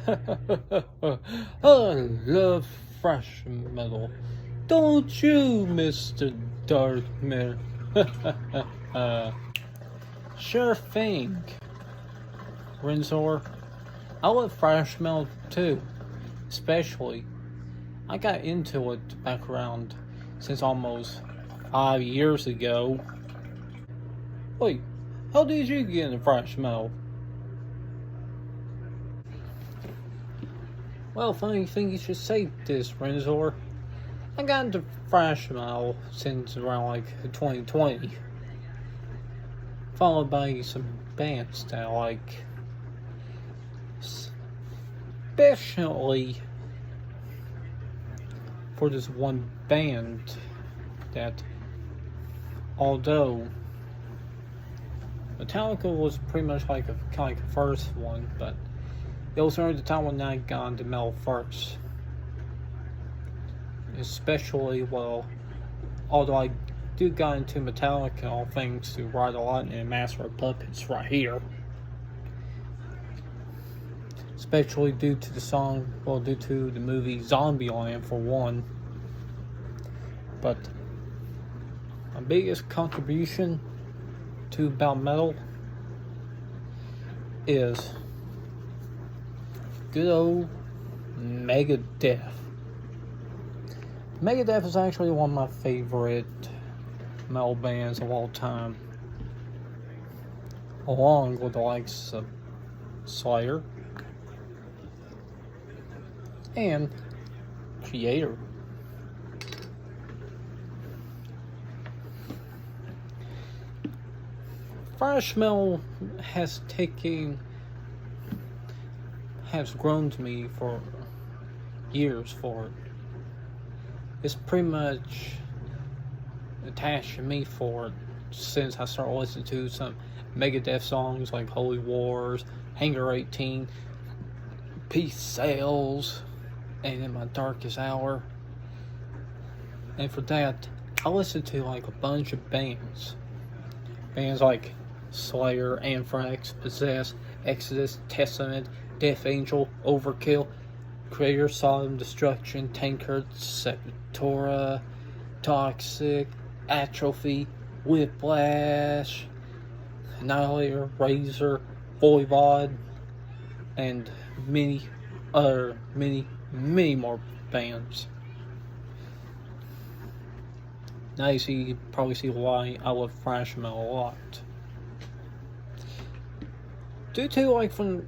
I love thrash metal. Don't you, Mr. Darkman? Sure thing, Renzor. I love thrash metal too. Especially, I got into it back around since almost 5 years ago. Wait, how did you get into thrash metal? Well, funny thing you should say this, Renzor. I got into thrash metal since around like 2020, followed by some bands that I like. Especially for this one band that, although Metallica was pretty much like kind of the first one, but it was around the time when I got into metal first. Especially, well, although I do got into Metallica, all thanks to Ride a Lot and Master of Puppets right here. Especially due to due to the movie Zombieland for one. But my biggest contribution to about metal is good old Megadeth. Megadeth is actually one of my favorite metal bands of all time, along with the likes of Slayer and Creator. Thrash metal has grown to me for years for it. It's pretty much attached to me for it since I started listening to some Megadeth songs like Holy Wars, Hangar 18, Peace Sales, and In My Darkest Hour. And for that, I listened to like a bunch of bands. Bands like Slayer, Anthrax, Possessed, Exodus, Testament, Death Angel, Overkill, Creator, Sodom, Destruction, Tankard, Sepultura, Toxic, Atrophy, Whiplash, Annihilator, Razor, Voivod, and many more bands. Now you probably see why I love thrash metal a lot. Due to like from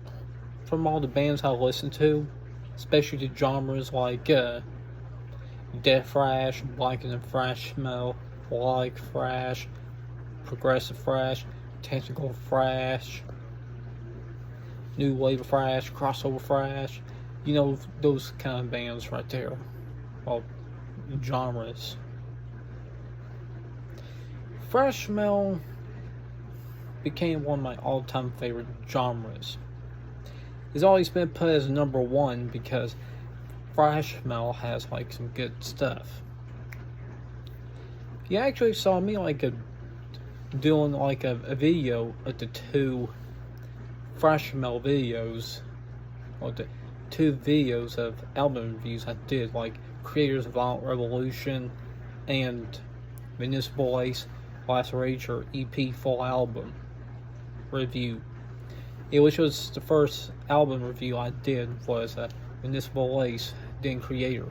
all the bands I listen to, especially the genres like death thrash, black and thrash metal, like thrash, progressive thrash, technical thrash, new wave of thrash, crossover thrash, you know, those kind of bands right there. Well, genres. Thrash metal became one of my all-time favorite genres. It's always been put as number one because thrash metal has like some good stuff. You actually saw me doing like a video of the two thrash metal videos, or the two videos of album reviews I did, like Creator's Violent Revolution and Municipal Ace Last Rager EP full album review. Which was the first album review I did, was Municipal Ace, then Creator.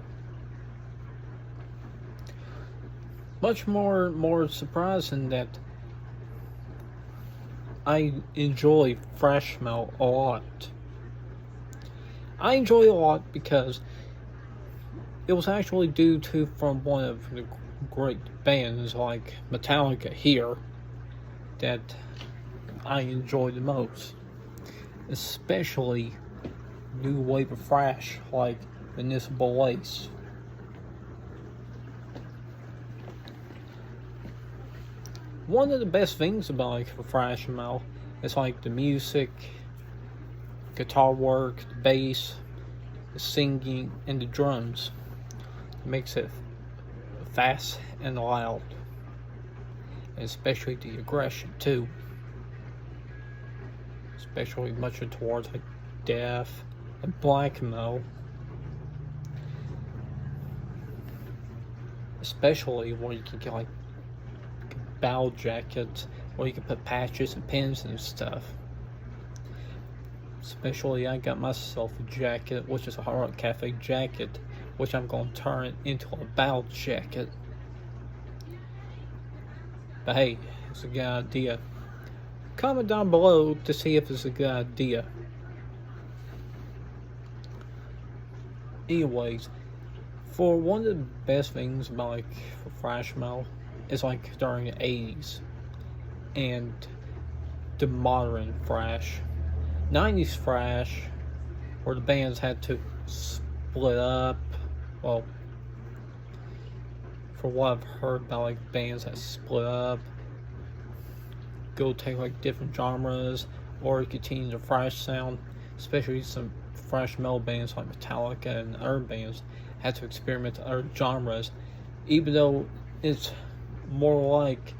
Much more surprising that I enjoy thrash metal a lot. I enjoy it a lot because it was actually due to from one of the great bands like Metallica here that I enjoy the most. Especially new wave of thrash like Municipal Ace. One of the best things about like thrash metal is like the music, guitar work, the bass, the singing, and the drums. It makes it fast and loud, and especially the aggression too. Especially much towards like death, and blackmail. Especially where you can get like battle jackets where you can put patches and pins and stuff. Especially I got myself a jacket, which is a Hard Rock Cafe jacket, which I'm going to turn into a battle jacket. But hey, it's a good idea. Comment down below to see if it's a good idea. Anyways, for one of the best things about like thrash metal is like during the 80s and the modern thrash. 90s thrash, where the bands had to split up. Well, for what I've heard about like bands that split up, go take like different genres, or continue the thrash sound. Especially some thrash metal bands like Metallica and other bands had to experiment with other genres, even though it's more like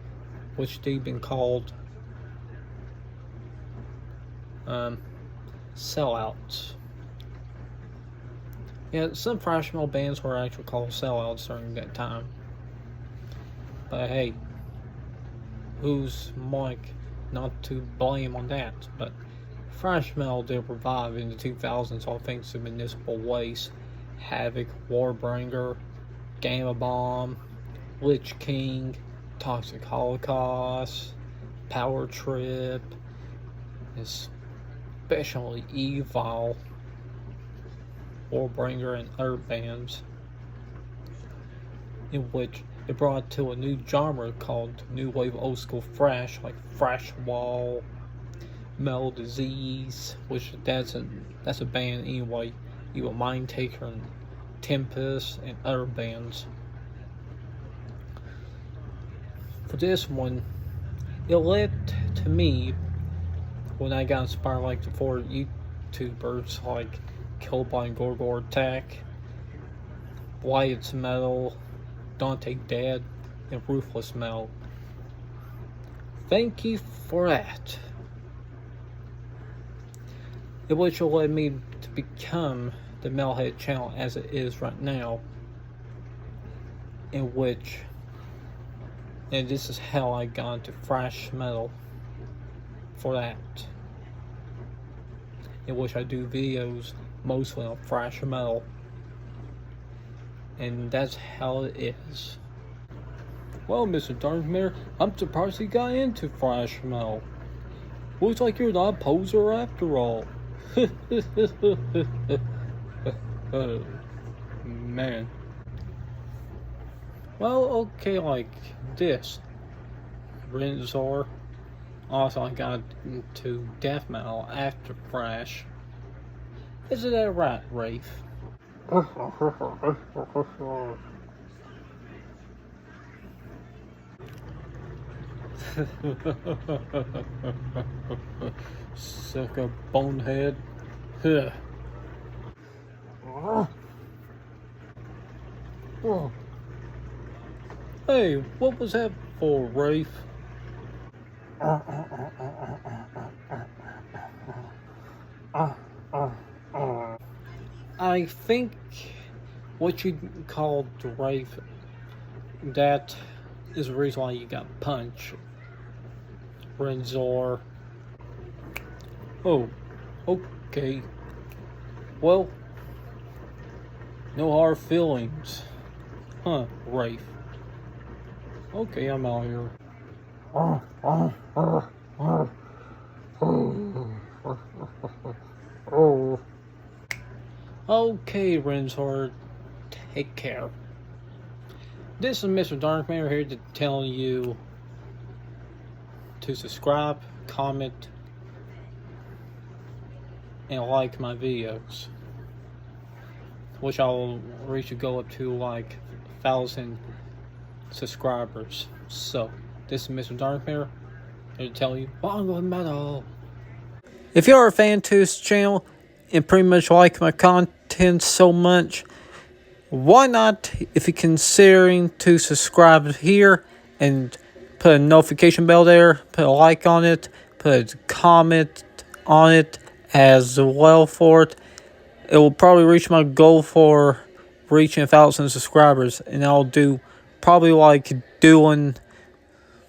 which they've been called sellouts. Yeah, some thrash metal bands were actually called sellouts during that time. But hey, who's Mike not to blame on that? But thrash metal did revive in the 2000s all thanks to Municipal Waste, Havoc, Warbringer, Gamma Bomb, Lich King, Toxic Holocaust, Power Trip, especially Evil, Warbringer, and other bands, in which it brought to a new genre called New Wave Old School Thrash, like Thrash Wall, Metal Disease, which that's a band anyway. Evil Mind Taker and Tempest and other bands. For this one, it led to me when I got inspired like the 4 YouTubers like Killbot and Gorgor Attack, Wyatt's Metal, Dante Dead, and Ruthless Metal. Thank you for that. It which led me to become the Metalhead channel as it is right now, in which, and this is how I got into thrash metal for that, in which I do videos mostly on thrash metal, and that's how it is. Well, Mr. Darkmare, I'm surprised you got into thrash metal. Looks like you're not a poser after all. Oh, man. Well, okay, like this. Rinzor. Also, I got into death metal after thrash. Isn't that right, Rafe? Suck a bonehead. Hey, what was that for, Rafe? I think what you called Rafe, that is the reason why you got punched. Renzor. Oh, okay. Well, no hard feelings. Huh, Rafe. Okay, I'm out here. Okay, Renzor, take care. This is Mr. Darkmare here to tell you to subscribe, comment, and like my videos, which I'll reach to go up to like 1,000 subscribers. So, this is Mr. Darkmare here to tell you, Bongo Metal. If you're a fan to this channel and pretty much like my content so much, why not, if you're considering to subscribe here and put a notification bell there, put a like on it, put a comment on it as well for it, it will probably reach my goal for reaching 1,000 subscribers, and I'll do probably like doing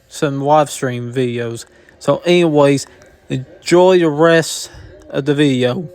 some live stream videos. So anyways, enjoy the rest of the video.